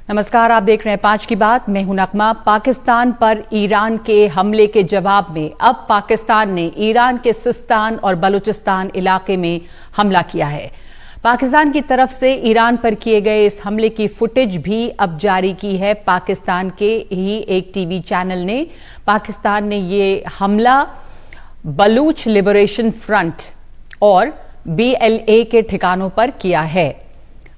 नमस्कार, आप देख रहे हैं 5 की बात। मैं हूं नगमा। पाकिस्तान पर ईरान के हमले के जवाब में अब पाकिस्तान ने ईरान के सिस्तान और बलूचिस्तान इलाके में हमला किया है। पाकिस्तान की तरफ से ईरान पर किए गए इस हमले की फुटेज भी अब जारी की है। पाकिस्तान के ही एक टीवी चैनल ने पाकिस्तान ने ये हमला बलूच लिबरेशन फ्रंट और BLA के ठिकानों पर किया है।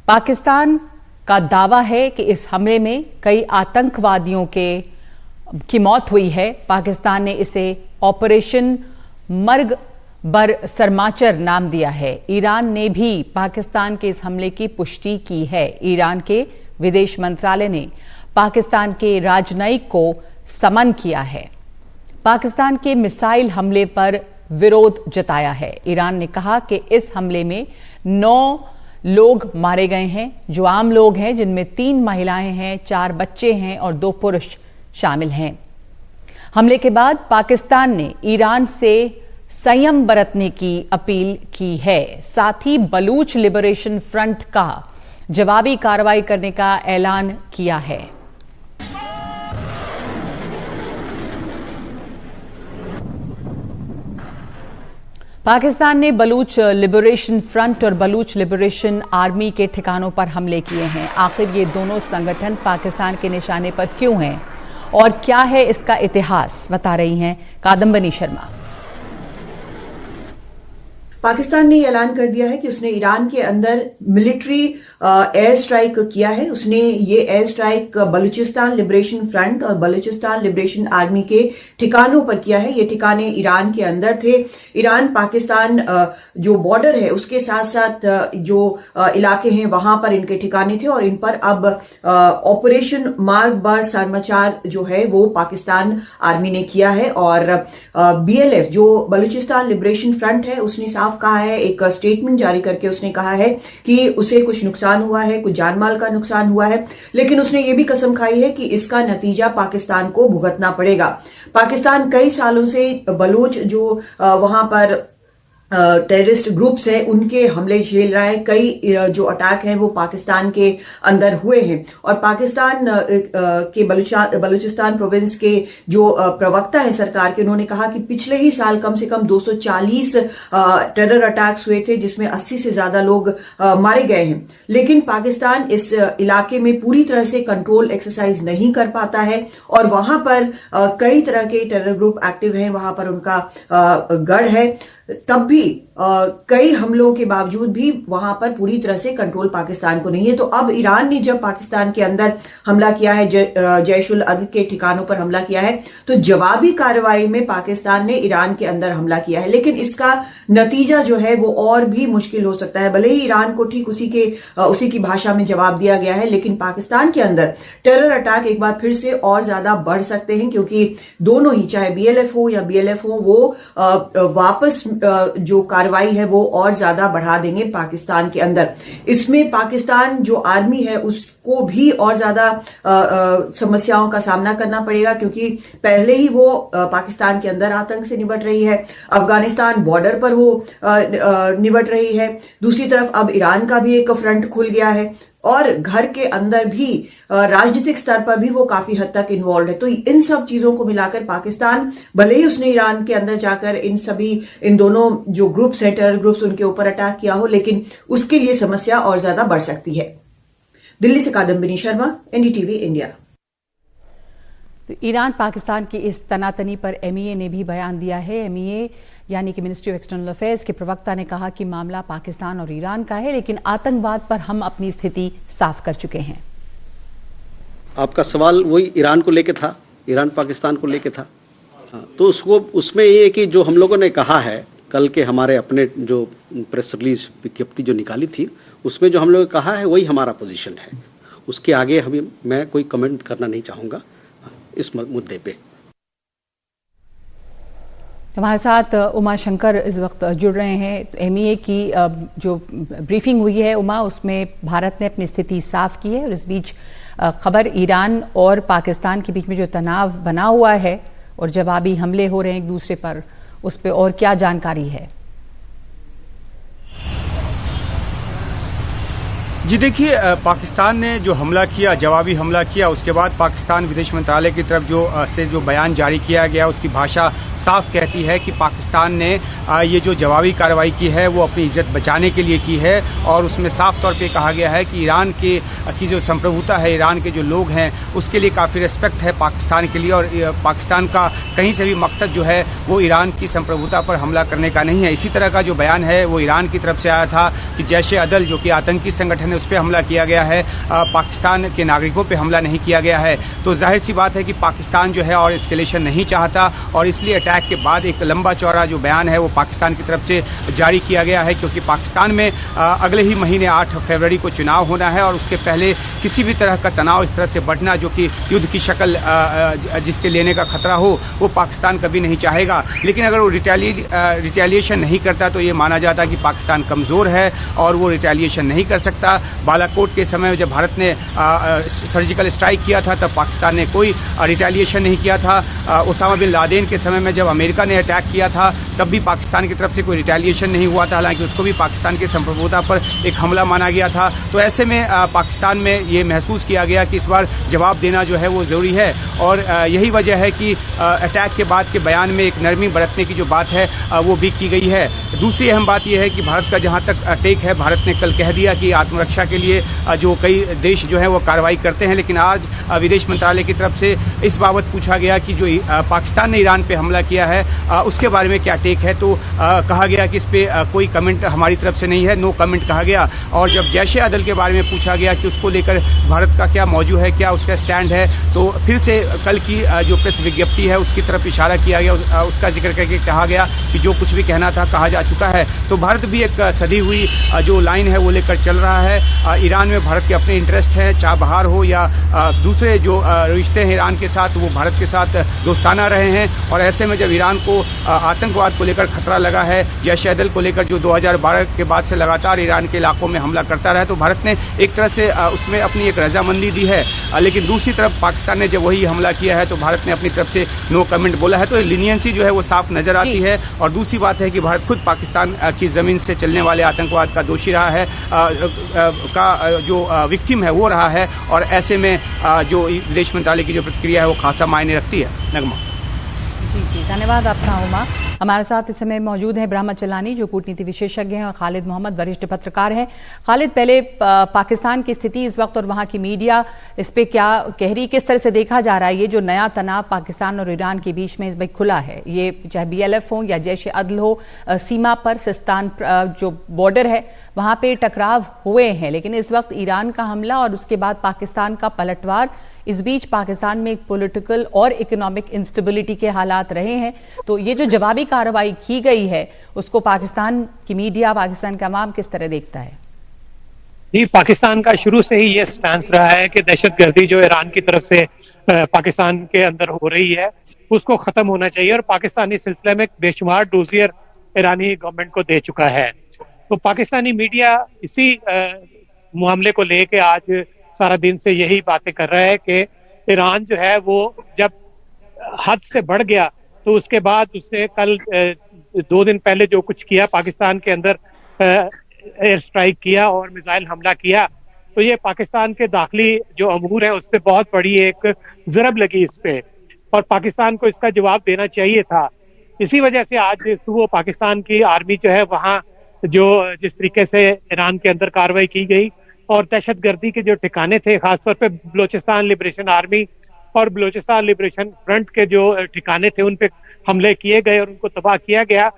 पाकिस्तान का दावा है कि इस हमले में कई आतंकवादियों की मौत हुई है। पाकिस्तान ने इसे ऑपरेशन मर्ग बर सरमाचर नाम दिया है। ईरान ने भी पाकिस्तान के इस हमले की पुष्टि की है। ईरान के विदेश मंत्रालय ने पाकिस्तान के राजनयिक को समन किया है। पाकिस्तान के मिसाइल हमले पर विरोध जताया है। ईरान ने कहा कि इस हमले में 9 लोग मारे गए हैं, जो आम लोग हैं, जिनमें 3 महिलाएं हैं, 4 बच्चे हैं और 2 पुरुष शामिल हैं। हमले के बाद पाकिस्तान ने ईरान से संयम बरतने की अपील की है। साथ ही बलूच लिबरेशन फ्रंट का जवाबी कार्रवाई करने का ऐलान किया है। पाकिस्तान ने बलूच लिबरेशन फ्रंट और बलूच लिबरेशन आर्मी के ठिकानों पर हमले किए हैं। आखिर ये दोनों संगठन पाकिस्तान के निशाने पर क्यों हैं और क्या है इसका इतिहास, बता रही हैं कादम्बनी शर्मा। पाकिस्तान ने ऐलान कर दिया है कि उसने ईरान के अंदर मिलिट्री एयर स्ट्राइक किया है। उसने ये air strike Balochistan liberation front और बलूचिस्तान लिबरेशन आर्मी के ठिकानों पर किया है। ये ठिकाने ईरान के अंदर थे। ईरान पाकिस्तान जो बॉर्डर है उसके साथ साथ जो इलाके हैं वहां पर इनके ठिकाने थे और इन पर अब ऑपरेशन मार्ग बर सरमाचार जो है वो पाकिस्तान आर्मी ने किया है। और BLF जो बलूचिस्तान लिबरेशन फ्रंट है उसने साफ कहा है, एक स्टेटमेंट जारी करके उसने कहा है कि उसे कुछ नुकसान हुआ है, कुछ जानमाल का नुकसान हुआ है, लेकिन उसने ये भी कसम खाई है कि इसका नतीजा पाकिस्तान को भुगतना पड़ेगा। पाकिस्तान कई सालों से बलूच जो वहां पर टेररिस्ट ग्रुप्स हैं उनके हमले झेल रहा है। कई जो अटैक हैं वो पाकिस्तान के अंदर हुए हैं और पाकिस्तान के बलूचिस्तान प्रोविंस के जो प्रवक्ता हैं सरकार के, उन्होंने कहा कि पिछले ही साल कम से कम 240 टेरर अटैक्स हुए थे जिसमें 80 से ज्यादा लोग मारे गए हैं। लेकिन पाकिस्तान इस इलाके में पूरी तरह से कंट्रोल एक्सरसाइज नहीं कर पाता है और वहां पर कई तरह के टेरर ग्रुप एक्टिव हैं, वहां पर उनका गढ़ है। तब भी कई हमलों के बावजूद भी वहां पर पूरी तरह से कंट्रोल पाकिस्तान को नहीं है। तो अब ईरान ने जब पाकिस्तान के अंदर हमला किया है, जैश उल अदद के ठिकानों पर हमला किया है, तो जवाबी कार्रवाई में पाकिस्तान ने ईरान के अंदर हमला किया है। लेकिन इसका नतीजा जो है वो और भी मुश्किल हो सकता है। भले ही ईरान को ठीक उसी की भाषा में जवाब दिया गया है, लेकिन पाकिस्तान के अंदर टेरर अटैक एक बार फिर से और ज्यादा बढ़ सकते हैं, क्योंकि दोनों ही, चाहे BLF हो या BLF हो, वो वापस जो कार्रवाई है वो और ज्यादा बढ़ा देंगे पाकिस्तान के अंदर। इसमें पाकिस्तान जो आर्मी है उसको भी और ज्यादा समस्याओं का सामना करना पड़ेगा, क्योंकि पहले ही वो पाकिस्तान के अंदर आतंक से निपट रही है, अफगानिस्तान बॉर्डर पर वो निपट रही है, दूसरी तरफ अब ईरान का भी एक फ्रंट खुल गया है और घर के अंदर भी राजनीतिक स्तर पर भी वो काफी हद तक इन्वॉल्व है। तो इन सब चीजों को मिलाकर पाकिस्तान, भले ही उसने ईरान के अंदर जाकर इन दोनों जो ग्रुप्स हैं, टेरर ग्रुप्स, उनके ऊपर अटैक किया हो, लेकिन उसके लिए समस्या और ज्यादा बढ़ सकती है। दिल्ली से कादम्बिनी शर्मा, NDTV इंडिया। तो ईरान पाकिस्तान की इस तनातनी पर MEA ने भी बयान दिया है। MEA यानी कि मिनिस्ट्री ऑफ एक्सटर्नल अफेयर्स के प्रवक्ता ने कहा कि मामला पाकिस्तान और ईरान का है, लेकिन आतंकवाद पर हम अपनी स्थिति साफ कर चुके हैं। आपका सवाल वही ईरान को लेके था, ईरान पाकिस्तान को लेके था। तो उसमें ये है कि जो हम लोगों ने कहा है, कल के हमारे अपने जो प्रेस रिलीज विज्ञप्ति जो निकाली थी, उसमें जो हम लोगों ने कहा है वही हमारा पोजीशन है। उसके आगे मैं कोई कमेंट करना नहीं चाहूंगा इस मुद्दे पे। हमारे साथ उमा शंकर इस वक्त जुड़ रहे हैं। तो MEA की जो ब्रीफिंग हुई है उमा, उसमें भारत ने अपनी स्थिति साफ की है और इस बीच खबर ईरान और पाकिस्तान के बीच में जो तनाव बना हुआ है और जवाबी हमले हो रहे हैं एक दूसरे पर, उस पर और क्या जानकारी है? जी देखिए, पाकिस्तान ने जो हमला किया, जवाबी हमला किया, उसके बाद पाकिस्तान विदेश मंत्रालय की तरफ जो बयान जारी किया गया, उसकी भाषा साफ कहती है कि पाकिस्तान ने ये जो जवाबी कार्रवाई की है वो अपनी इज्जत बचाने के लिए की है। और उसमें साफ तौर पे कहा गया है कि ईरान की जो संप्रभुता है, ईरान के जो लोग हैं, उसके लिए काफ़ी रिस्पेक्ट है पाकिस्तान के लिए। और पाकिस्तान का कहीं से भी मकसद जो है वो ईरान की संप्रभुता पर हमला करने का नहीं है। इसी तरह का जो बयान है वो ईरान की तरफ से आया था कि जैश ए अदल जो कि आतंकी संगठन है उस पर हमला किया गया है, पाकिस्तान के नागरिकों पे हमला नहीं किया गया है। तो जाहिर सी बात है कि पाकिस्तान जो है और एस्केलेशन नहीं चाहता, और इसलिए अटैक के बाद एक लंबा चौड़ा जो बयान है वो पाकिस्तान की तरफ से जारी किया गया है। क्योंकि पाकिस्तान में अगले ही महीने 8 फरवरी को चुनाव होना है, और उसके पहले किसी भी तरह का तनाव इस तरह से बढ़ना जो कि युद्ध की शक्ल जिसके लेने का खतरा हो, वो पाकिस्तान कभी नहीं चाहेगा। लेकिन अगर वो रिटेलिएशन नहीं करता तो ये माना जाता है कि पाकिस्तान कमजोर है और वो रिटेलिएशन नहीं कर सकता। बालाकोट के समय में जब भारत ने सर्जिकल स्ट्राइक किया था तब पाकिस्तान ने कोई रिटेलिएशन नहीं किया था। ओसामा बिन लादेन के समय में जब अमेरिका ने अटैक किया था तब भी पाकिस्तान की तरफ से कोई रिटेलिएशन नहीं हुआ था, हालांकि उसको भी पाकिस्तान की संप्रभुता पर एक हमला माना गया था। तो ऐसे में पाकिस्तान में ये महसूस किया गया कि इस बार जवाब देना जो है वो जरूरी है, और यही वजह है कि अटैक के बाद के बयान में एक नरमी बरतने की जो बात है वो भी की गई है। दूसरी अहम बात यह है कि भारत का जहां तक टेक है, भारत ने कल कह दिया कि आत्मरक्षा के लिए जो कई देश जो है वो कार्रवाई करते हैं, लेकिन आज विदेश मंत्रालय की तरफ से इस बाबत पूछा गया कि जो पाकिस्तान ने ईरान पे हमला किया है उसके बारे में क्या टेक है। तो कहा गया कि इस पे कोई कमेंट हमारी तरफ से नहीं है, नो कमेंट कहा गया। और जब जैश ए अदल के बारे में पूछा गया कि उसको लेकर भारत का क्या मौजू है, क्या उसका स्टैंड है, तो फिर से कल की जो प्रेस विज्ञप्ति है उसकी तरफ इशारा किया गया, उसका जिक्र करके कहा गया कि जो कुछ भी कहना था कहा जा चुका है। तो भारत भी एक सधी हुई जो लाइन है वो लेकर चल रहा है। ईरान में भारत के अपने इंटरेस्ट हैं, चाहे बाहर हो या दूसरे जो रिश्ते हैं ईरान के साथ, वो भारत के साथ दोस्ताना रहे हैं। और ऐसे में जब ईरान को आतंकवाद को लेकर खतरा लगा है, जैश ए अदल को लेकर जो 2012 के बाद से लगातार ईरान के इलाकों में हमला करता रहा है, तो भारत ने एक तरह से उसमें अपनी एक रजामंदी दी है। लेकिन दूसरी तरफ पाकिस्तान ने जब वही हमला किया है तो भारत ने अपनी तरफ से नो कमेंट बोला है। तो लिनियंसी जो है वो साफ नजर आती है। और दूसरी बात है कि भारत खुद पाकिस्तान की जमीन से चलने वाले आतंकवाद का दोषी रहा है, का जो विक्टिम है वो रहा है। और ऐसे में जो विदेश मंत्रालय की जो प्रतिक्रिया है वो खासा मायने रखती है। नगमा जी, धन्यवाद आपका उमा। हमारे साथ इस समय मौजूद हैं ब्रह्मा चलानी जो कूटनीति विशेषज्ञ हैं, और खालिद मोहम्मद वरिष्ठ पत्रकार हैं। खालिद, पहले पाकिस्तान की स्थिति इस वक्त और वहां की मीडिया इस पे क्या कह रही, किस तरह से देखा जा रहा है ये जो नया तनाव पाकिस्तान और ईरान के बीच में इस वक्त खुला है, ये चाहे BLF हो या जैश ए अदल हो, सीमा पर सिस्तान जो बॉर्डर है वहां पे टकराव हुए हैं, लेकिन इस वक्त ईरान का हमला और उसके बाद पाकिस्तान का पलटवार, इस बीच पाकिस्तान में एक पॉलिटिकल और इकोनॉमिक इंस्टेबिलिटी के हालात रहे हैं। तो ये जो जवाबी कार्रवाई की गई है उसको पाकिस्तान की मीडिया, पाकिस्तान का अवाम किस तरह देखता है? जी, पाकिस्तान का शुरू से ही ये स्टैंस रहा है कि दहशतगर्दी जो ईरान की तरफ से पाकिस्तान के अंदर हो रही है उसको खत्म होना चाहिए, और पाकिस्तान इस सिलसिले में बेशुमार डोजियर ईरानी गवर्नमेंट को दे चुका है। तो पाकिस्तानी मीडिया इसी मामले को लेके आज सारा दिन से यही बातें कर रहा है कि ईरान जो है वो जब हद से बढ़ गया तो उसके बाद उसने कल 2 दिन पहले जो कुछ किया, पाकिस्तान के अंदर एयर स्ट्राइक किया और मिसाइल हमला किया, तो ये पाकिस्तान के दाखिली जो अमूर है उस पर बहुत बड़ी एक ज़रब लगी इस पे, और पाकिस्तान को इसका जवाब देना चाहिए था। इसी वजह से आज सुबह पाकिस्तान की आर्मी जो है वहाँ जो जिस तरीके से ईरान के अंदर कार्रवाई की गई और दहशतगर्दी के जो ठिकाने थे, खासतौर पे बलोचिस्तान लिबरेशन आर्मी और बलोचिस्तान लिबरेशन फ्रंट के जो ठिकाने थे उन पे हमले किए गए और उनको तबाह किया गया,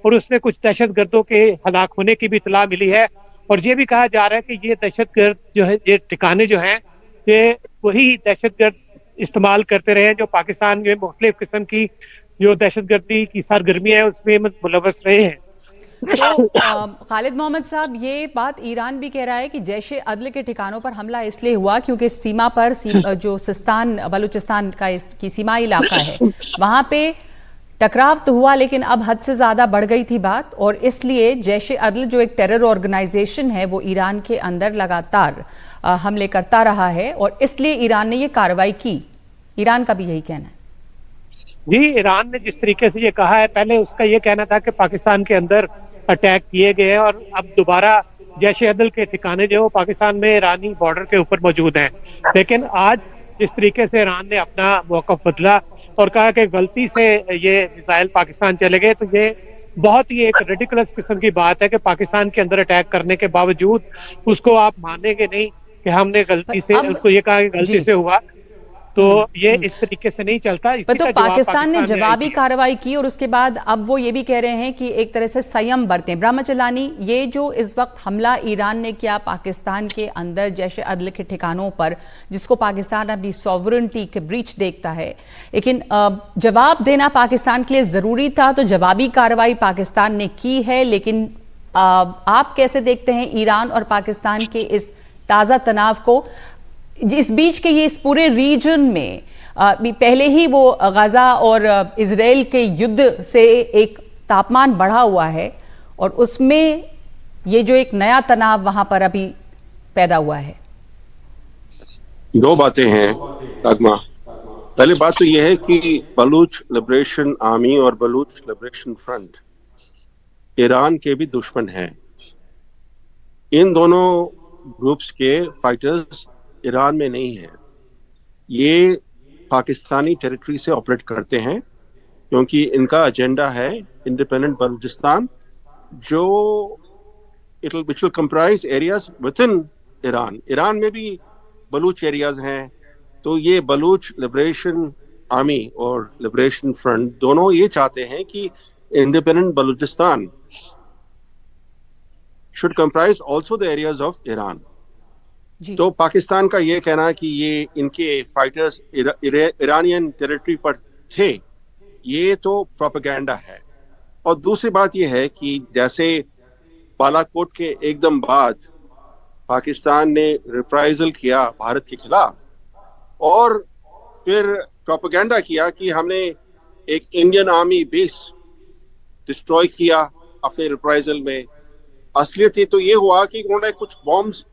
और उसमें कुछ दहशतगर्दों के हलाक होने की भी इतला मिली है। और ये भी कहा जा रहा है कि ये दहशतगर्द जो है, ये ठिकाने जो हैं, ये वही दहशतगर्द इस्तेमाल करते रहे जो पाकिस्तान में मुख्तलिफ किस्म की जो दहशतगर्दी की सरगर्मी है उसमें मुलव्वस रहे हैं। तो खालिद मोहम्मद साहब, ये बात ईरान भी कह रहा है कि जैश ए अदल के ठिकानों पर हमला इसलिए हुआ क्योंकि सीमा पर जो सिस्तान बलूचिस्तान का की सीमाई इलाका है वहां पे टकराव तो हुआ, लेकिन अब हद से ज्यादा बढ़ गई थी बात, और इसलिए जैश ए अदल जो एक टेरर ऑर्गेनाइजेशन है वो ईरान के अंदर लगातार हमले करता रहा है, और इसलिए ईरान ने ये कार्रवाई की। ईरान का भी यही कहना है। जी, ईरान ने जिस तरीके से ये कहा है, पहले उसका ये कहना था कि पाकिस्तान के अंदर अटैक किए गए और अब दोबारा जैश अदल के ठिकाने जो पाकिस्तान में ईरानी बॉर्डर के ऊपर मौजूद हैं। लेकिन आज जिस तरीके से ईरान ने अपना मौक़िफ़ बदला और कहा कि गलती से ये मिसाइल पाकिस्तान चले गए, तो ये बहुत ही एक रेडिकुलस किस्म की बात है कि पाकिस्तान के अंदर अटैक करने के बावजूद उसको आप मानेंगे नहीं कि हमने गलती से, उसको ये कहा कि गलती से हुआ, तो ये इस तरीके से नहीं चलता। इसी तो का जवाब पाकिस्तान ने जवाबी दिया। कार्रवाई की और उसके बाद अब वो ये भी कह रहे हैं कि एक तरह से संयम बरतें। ब्रह्मचलानी, ये जो इस वक्त हमला ईरान ने किया पाकिस्तान के अंदर जैश अदल के ठिकानों पर, जिसको पाकिस्तान अपनी सॉवरेनिटी के ब्रीच देखता है, लेकिन जवाब देना पाकिस्तान के लिए जरूरी था, तो जवाबी कार्रवाई पाकिस्तान ने की है। लेकिन आप कैसे देखते हैं ईरान और पाकिस्तान के इस ताज़ा तनाव को? इस बीच के ये इस पूरे रीजन में पहले ही वो गाजा और इजराइल के युद्ध से एक तापमान बढ़ा हुआ है और उसमें ये जो एक नया तनाव वहां पर अभी पैदा हुआ है। दो बातें हैं नगमा। पहली बात तो यह है कि बलूच लिबरेशन आर्मी और बलूच लिबरेशन फ्रंट ईरान के भी दुश्मन हैं। इन दोनों ग्रुप्स के फाइटर्स ईरान में नहीं है, ये पाकिस्तानी टेरिटरी से ऑपरेट करते हैं क्योंकि इनका एजेंडा है इंडिपेंडेंट बलूचिस्तान, जो it will comprise areas with in Iran. Iran में भी बलूच एरियाज हैं, तो ये बलूच लिबरेशन आर्मी और लिबरेशन फ्रंट दोनों ये चाहते हैं कि independent Balochistan should comprise also the areas of Iran. तो पाकिस्तान का ये कहना है कि ये इनके फाइटर्स ईरानियन टेरिटरी पर थे, ये तो प्रोपेगेंडा है। और दूसरी बात ये है कि जैसे बालाकोट के एकदम बाद पाकिस्तान ने रिप्राइजल किया भारत के खिलाफ और फिर प्रोपेगेंडा किया कि हमने एक इंडियन आर्मी बेस डिस्ट्रॉय किया अपने रिप्राइजल में, असलियत तो ये हुआ कि उन्होंने कुछ बॉम्ब्स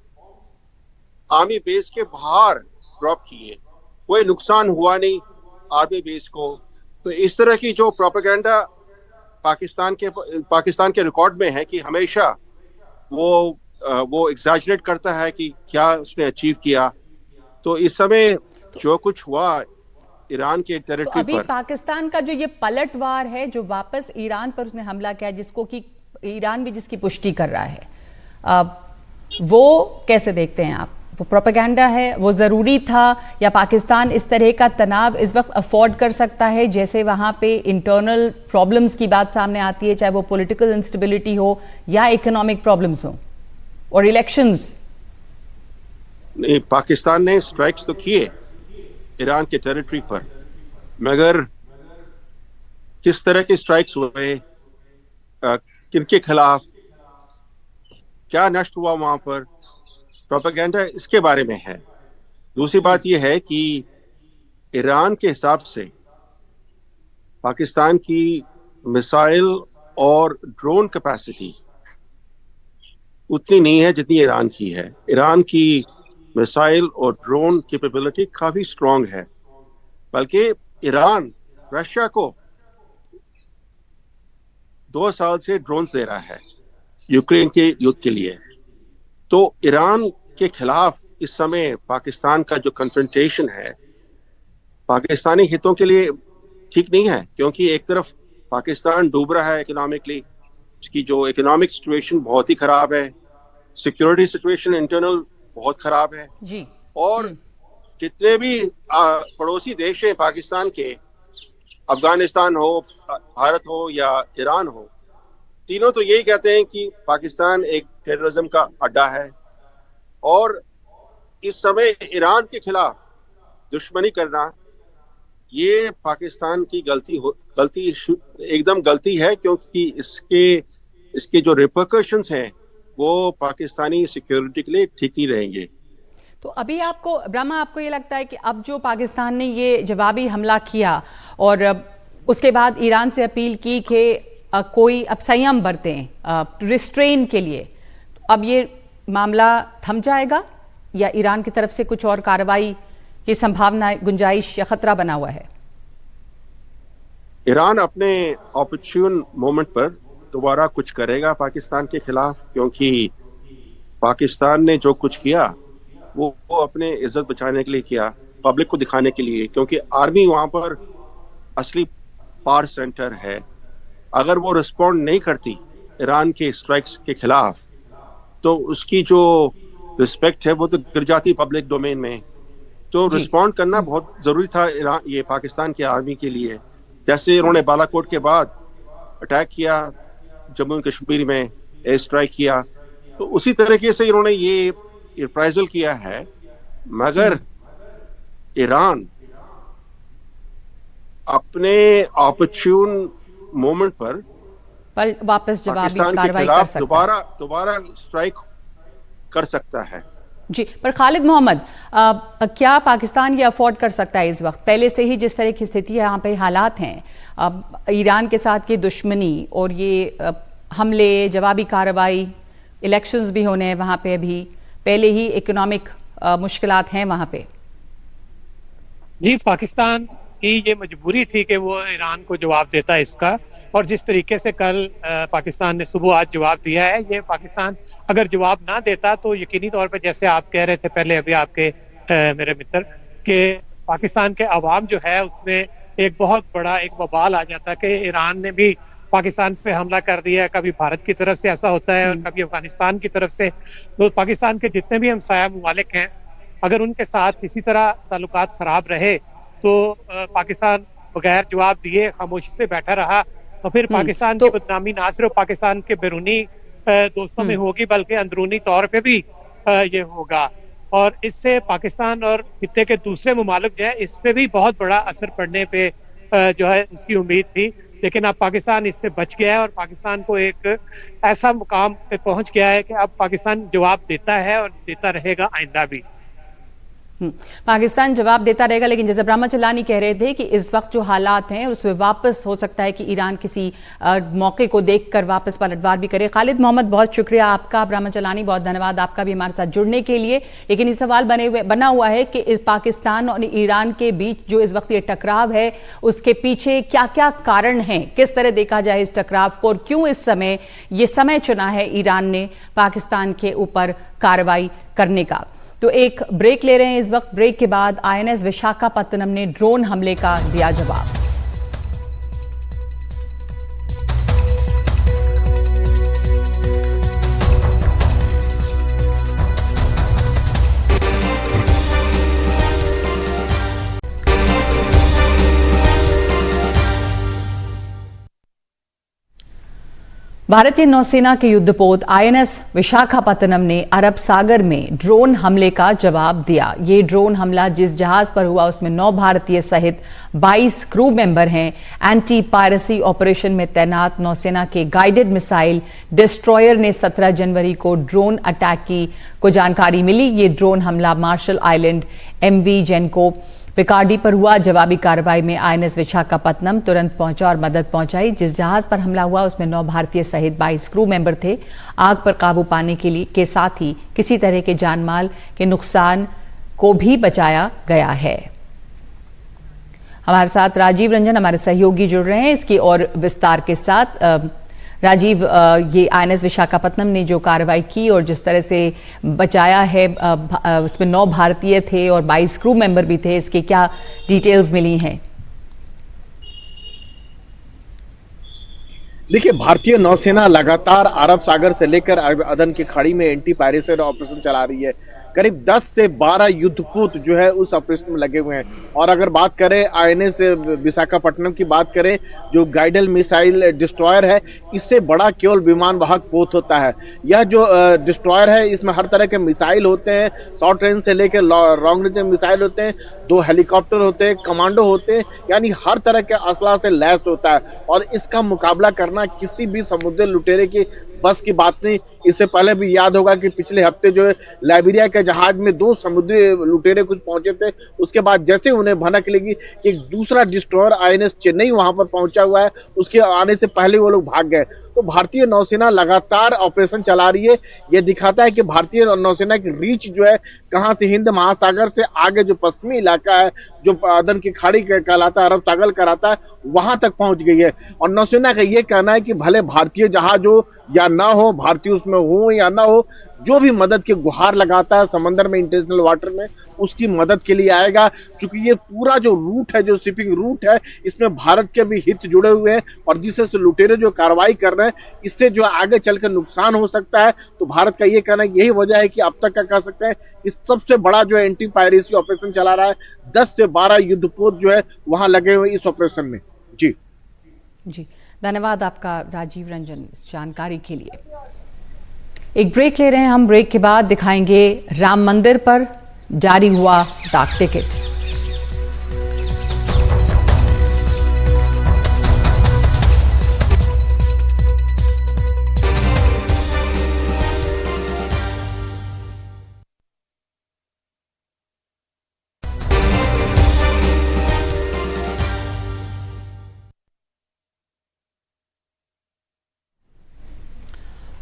आर्मी बेस के बाहर ड्रॉप किए, कोई नुकसान हुआ नहीं आर्मी बेस को। तो इस तरह की जो प्रोपेगेंडा पाकिस्तान के रिकॉर्ड में है कि हमेशा वो एग्जैजरेट करता है कि क्या उसने अचीव किया। तो इस समय जो कुछ हुआ ईरान के टेरिटरी अभी पर, पाकिस्तान का जो ये पलटवार है, जो वापस ईरान पर उसने हमला किया, जिसको कि ईरान भी जिसकी पुष्टि कर रहा है, वो कैसे देखते हैं आप? वो प्रोपेगेंडा है, वो ज़रूरी था, या पाकिस्तान इस तरह का तनाव इस वक्त अफोर्ड कर सकता है जैसे वहाँ पे इंटरनल प्रॉब्लम्स की बात सामने आती है, चाहे वो पॉलिटिकल इंस्टेबिलिटी हो या इकोनॉमिक प्रॉब्लम्स हो और इलेक्शंस? नहीं, पाकिस्तान ने स्ट्राइक्स तो किए ईरान के टेरिटरी पर, मगर किस तरह के स्ट्राइक्स हुए, किनके खिलाफ, क्या नष्ट हुआ वहां पर, प्रोपेगेंडा इसके बारे में है। दूसरी बात यह है कि ईरान के हिसाब से पाकिस्तान की मिसाइल और ड्रोन कैपेसिटी उतनी नहीं है जितनी ईरान की है। ईरान की मिसाइल और ड्रोन कैपेबिलिटी काफी स्ट्रांग है, बल्कि ईरान रशिया को 2 साल से ड्रोन्स दे रहा है यूक्रेन के युद्ध के लिए। तो ईरान के खिलाफ इस समय पाकिस्तान का जो कन्फ्रंटेशन है पाकिस्तानी हितों के लिए ठीक नहीं है, क्योंकि एक तरफ पाकिस्तान डूब रहा है इकोनॉमिकली, उसकी जो इकोनॉमिक सिचुएशन बहुत ही खराब है, सिक्योरिटी सिचुएशन इंटरनल बहुत खराब है जी। और जितने भी पड़ोसी देश हैं पाकिस्तान के, अफगानिस्तान हो, भारत हो या ईरान हो, तीनों तो यही कहते हैं कि पाकिस्तान एक टेररिज्म का अड्डा है और इस समय ईरान के खिलाफ दुश्मनी करना ये पाकिस्तान की गलती एकदम गलती है, क्योंकि इसके जो रिपरकशंस हैं वो पाकिस्तानी सिक्योरिटी के लिए ठीक नहीं रहेंगे। तो अभी आपको ब्रह्मा, आपको ये लगता है कि अब जो पाकिस्तान ने ये जवाबी हमला किया और उसके बाद ईरान से अपील की कि कोई अब संयम बरतें रिस्ट्रेन के लिए, तो अब ये मामला थम जाएगा या ईरान की तरफ से कुछ और कार्रवाई की संभावना, गुंजाइश या खतरा बना हुआ है? ईरान अपने ऑपरच्यून मोमेंट पर दोबारा कुछ करेगा पाकिस्तान के खिलाफ, क्योंकि पाकिस्तान ने जो कुछ किया वो अपने इज्जत बचाने के लिए किया, पब्लिक को दिखाने के लिए, क्योंकि आर्मी वहां पर असली पावर सेंटर है। अगर वो रिस्पॉन्ड नहीं करती ईरान के स्ट्राइक्स के खिलाफ तो उसकी जो रिस्पेक्ट है वो तो गिर जाती पब्लिक डोमेन में। तो रिस्पॉन्ड करना बहुत जरूरी था ये पाकिस्तान की आर्मी के लिए। जैसे उन्होंने बालाकोट के बाद अटैक किया, जम्मू कश्मीर में एयर स्ट्राइक किया, तो उसी तरीके से इन्होंने ये रिप्राइजल किया है। मगर ईरान अपने ऑपर्च्यून मोमेंट पर वापस जवाबी पाकिस्तान के कार्रवाई कर खिलाफ सकता है। दोबारा स्ट्राइक कर सकता है। जी, पर खालिद मोहम्मद, क्या पाकिस्तान ये अफोर्ड कर सकता है इस वक्त? पहले से ही जिस तरह की स्थिति है, यहाँ पे हालात हैं, ईरान के साथ की दुश्मनी और ये हमले, जवाबी कार्रवाई, इलेक्शंस भी होने हैं वहाँ पे, अभी पहले ही इकोनॉमिक मुश्किलात हैं वहाँ पे। जी, पाकिस्तान की ये मजबूरी थी कि वो ईरान को जवाब देता है इसका, और जिस तरीके से कल पाकिस्तान ने सुबह आज जवाब दिया है, ये पाकिस्तान अगर जवाब ना देता तो यकीनी तौर पे, जैसे आप कह रहे थे पहले अभी आपके मेरे मित्र, कि पाकिस्तान के अवाम जो है उसमें एक बहुत बड़ा एक वबाल आ जाता कि ईरान ने भी पाकिस्तान पे हमला कर दिया है। कभी भारत की तरफ से ऐसा होता है और कभी अफगानिस्तान की तरफ से। तो पाकिस्तान के जितने भी हमसाया ममालिक हैं, अगर उनके साथ किसी तरह ताल्लुकात खराब रहे तो पाकिस्तान बगैर जवाब दिए खामोशी से बैठा रहा तो फिर पाकिस्तान की बदनामी ना सिर्फ पाकिस्तान के बैरूनी दोस्तों में होगी बल्कि अंदरूनी तौर पे भी ये होगा, और इससे पाकिस्तान और खित्ते के दूसरे ममालिक जो है इस पे भी बहुत बड़ा असर पड़ने पे जो है उसकी उम्मीद थी। लेकिन अब पाकिस्तान इससे बच गया है और पाकिस्तान को एक ऐसा मुकाम पे पहुंच गया है कि अब पाकिस्तान जवाब देता है और देता रहेगा आइंदा भी। पाकिस्तान जवाब देता रहेगा, लेकिन जैसे ब्रह्मा चलानी कह रहे थे कि इस वक्त जो हालात हैं उसमें वापस हो सकता है कि ईरान किसी मौके को देखकर वापस पलटवार भी करे। खालिद मोहम्मद, बहुत शुक्रिया आपका। ब्रह्मा चलानी, बहुत धन्यवाद आपका भी हमारे साथ जुड़ने के लिए। लेकिन ये सवाल बना हुआ है कि इस पाकिस्तान और ईरान के बीच जो इस वक्त ये टकराव है उसके पीछे क्या क्या कारण हैं, किस तरह देखा जाए इस टकराव को, और क्यों इस समय ये समय चुना है ईरान ने पाकिस्तान के ऊपर कार्रवाई करने का। तो एक ब्रेक ले रहे हैं इस वक्त। ब्रेक के बाद आईएनएस विशाखापत्तनम ने ड्रोन हमले का दिया जवाब। भारतीय नौसेना के युद्धपोत आईएनएस विशाखापत्तनम ने अरब सागर में ड्रोन हमले का जवाब दिया। ये ड्रोन हमला जिस जहाज पर हुआ उसमें 9 भारतीय सहित 22 क्रू मेंबर हैं। एंटी पायरेसी ऑपरेशन में तैनात नौसेना के गाइडेड मिसाइल डिस्ट्रॉयर ने 17 जनवरी को ड्रोन अटैक को जानकारी मिली। ये ड्रोन हमला मार्शल आइलैंड एमवी जेनको पिकार्डी पर हुआ। जवाबी कार्रवाई में आईएनएस विशाखापत्तनम तुरंत पहुंचा और मदद पहुंचाई। जिस जहाज पर हमला हुआ उसमें 9 भारतीय सहित 22 क्रू मेंबर थे। आग पर काबू पाने के साथ ही किसी तरह के जानमाल के नुकसान को भी बचाया गया है। हमारे साथ राजीव रंजन हमारे सहयोगी जुड़ रहे हैं इसकी और विस्तार के साथ। राजीव, ये आईएनएस विशाखापत्तनम ने जो कार्रवाई की और जिस तरह से बचाया है, उसमें 9 भारतीय थे और 22 क्रू मेंबर भी थे, इसके क्या डिटेल्स मिली हैं? देखिए, भारतीय नौसेना लगातार अरब सागर से लेकर अदन की खाड़ी में एंटी पायरेसी ऑपरेशन चला रही है। करीब 10 से 12 युद्धपोत जो है उस ऑपरेशन में लगे हुए हैं। और अगर बात करें आईएनएस विशाखापट्टनम की बात करें, जो गाइडेड मिसाइल डिस्ट्रॉयर है, इससे बड़ा केवल विमान वाहक पोत होता है। यह जो डिस्ट्रॉयर है इसमें हर तरह के मिसाइल होते हैं, शॉर्ट रेंज से लेकर लॉन्ग रेंज मिसाइल होते हैं, 2 हेलीकॉप्टर होते हैं, कमांडो होते हैं, यानी हर तरह के असला से लैस होता है। और इसका मुकाबला करना किसी भी समुद्री लुटेरे की बस की बात नहीं। इससे पहले भी याद होगा कि पिछले हफ्ते जो है लाइबेरिया के जहाज में 2 समुद्री लुटेरे कुछ पहुंचे थे। उसके बाद जैसे उन्हें भनक लगी कि एक दूसरा डिस्ट्रॉयर आईएनएस चेन्नई वहां पर पहुंचा हुआ है, उसके आने से पहले वो लोग भाग गए। तो भारतीय नौसेना लगातार ऑपरेशन चला रही है। ये दिखाता है कि भारतीय नौसेना की रीच जो है कहां से हिंद महासागर से आगे जो पश्चिमी इलाका है, जो अदन की खाड़ी कहलाता है, अरब सागर कहलाता है, वहां तक पहुंच गई है। और नौसेना का ये कहना है कि भले भारतीय जहाज हो या ना हो, भारतीय उसमें हो या ना हो, जो भी मदद की गुहार लगाता है समंदर में, इंटरनेशनल वाटर में, उसकी मदद के लिए आएगा। क्योंकि ये पूरा जो रूट है, जो शिपिंग रूट है, इसमें भारत के भी हित जुड़े हुए हैं और जिससे लुटेरे जो कार्रवाई कर रहे हैं, इससे जो आगे चलकर नुकसान हो सकता है। तो भारत का ये कहना, यही वजह है कि अब तक का कह सकते हैं इस सबसे बड़ा जो एंटी पायरेसी ऑपरेशन चला रहा है। 10 से 12 युद्धपोत जो है वहां लगे हुए इस ऑपरेशन में। जी धन्यवाद आपका राजीव रंजन इस जानकारी के लिए। एक ब्रेक ले रहे हैं हम। ब्रेक के बाद दिखाएंगे राम मंदिर पर जारी हुआ डाक टिकट।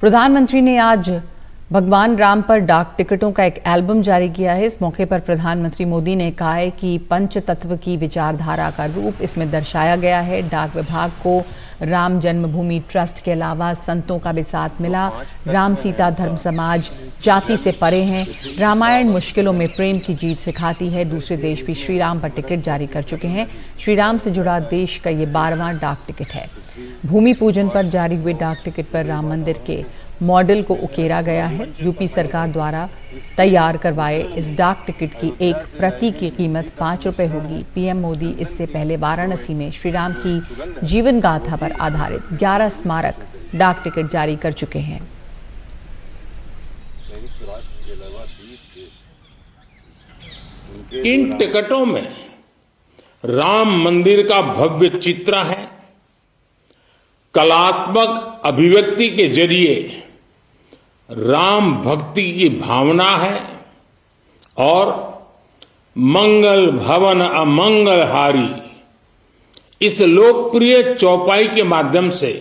प्रधानमंत्री ने आज भगवान राम पर डाक टिकटों का एक एल्बम जारी किया है। इस मौके पर प्रधानमंत्री मोदी ने कहा है कि पंच तत्व की विचारधारा का रूप इसमें दर्शाया गया है। डाक विभाग को राम जन्मभूमि ट्रस्ट के अलावा संतों का भी साथ मिला। राम सीता धर्म समाज जाति से परे हैं। रामायण मुश्किलों में प्रेम की जीत सिखाती है। दूसरे देश भी श्री राम पर टिकट जारी कर चुके हैं। श्री राम से जुड़ा देश का ये 12वां डाक टिकट है। भूमि पूजन पर जारी हुए डाक टिकट पर राम मंदिर के मॉडल को उकेरा गया है। यूपी सरकार द्वारा तैयार करवाए इस डाक टिकट की एक प्रति की कीमत 5 रुपए होगी। पीएम मोदी इससे पहले वाराणसी में श्री राम की जीवन गाथा पर आधारित 11 स्मारक डाक टिकट जारी कर चुके हैं। इन टिकटों में राम मंदिर का भव्य चित्र है। कलात्मक अभिव्यक्ति के जरिए राम भक्ति की भावना है और मंगल भवन अमंगलहारी इस लोकप्रिय चौपाई के माध्यम से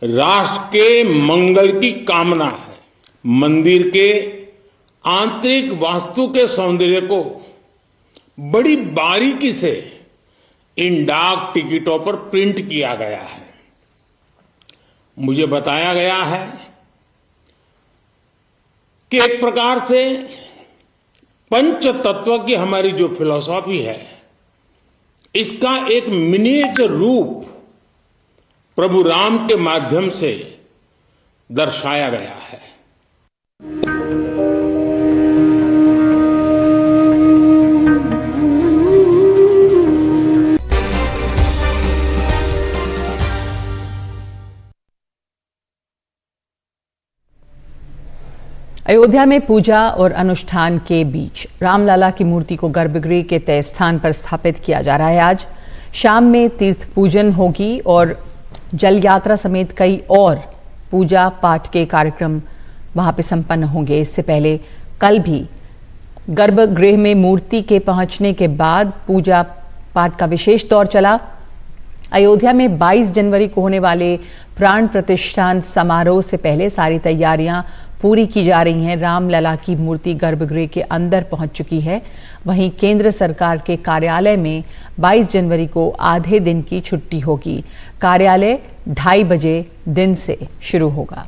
राष्ट्र के मंगल की कामना है। मंदिर के आंतरिक वास्तु के सौंदर्य को बड़ी बारीकी से इन डाक टिकटों पर प्रिंट किया गया है। मुझे बताया गया है कि एक प्रकार से पंच तत्व की हमारी जो फिलॉसफी है, इसका एक मिनिएचर रूप प्रभु राम के माध्यम से दर्शाया गया है। अयोध्या में पूजा और अनुष्ठान के बीच रामलला की मूर्ति को गर्भगृह के तय स्थान पर स्थापित किया जा रहा है। आज शाम में तीर्थ पूजन होगी और जल यात्रा समेत कई और पूजा पाठ के कार्यक्रम वहां पे संपन्न होंगे। इससे पहले कल भी गर्भगृह में मूर्ति के पहुंचने के बाद पूजा पाठ का विशेष दौर चला। अयोध्या में 22 जनवरी को होने वाले प्राण प्रतिष्ठान समारोह से पहले सारी तैयारियां पूरी की जा रही हैं। रामलला की मूर्ति गर्भगृह के अंदर पहुंच चुकी है। वहीं केंद्र सरकार के कार्यालय में 22 जनवरी को आधे दिन की छुट्टी होगी। कार्यालय 2:30 बजे दिन से शुरू होगा।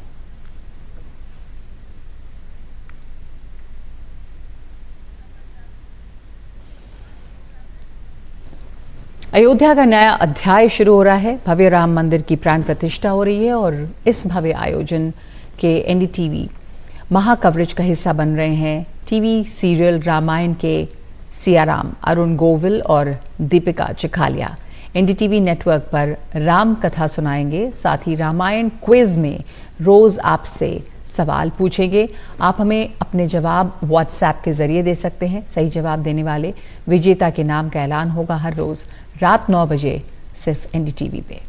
अयोध्या का नया अध्याय शुरू हो रहा है। भव्य राम मंदिर की प्राण प्रतिष्ठा हो रही है और इस भव्य आयोजन के एनडीटीवी महाकवरेज का हिस्सा बन रहे हैं टीवी सीरियल रामायण के सियाराम, अरुण गोविल और दीपिका चिखालिया। एनडीटीवी नेटवर्क पर राम कथा सुनाएंगे। साथ ही रामायण क्विज में रोज आपसे सवाल पूछेंगे। आप हमें अपने जवाब व्हाट्सएप के जरिए दे सकते हैं। सही जवाब देने वाले विजेता के नाम का ऐलान होगा हर रोज रात 9 बजे सिर्फ एनडीटीवी पे।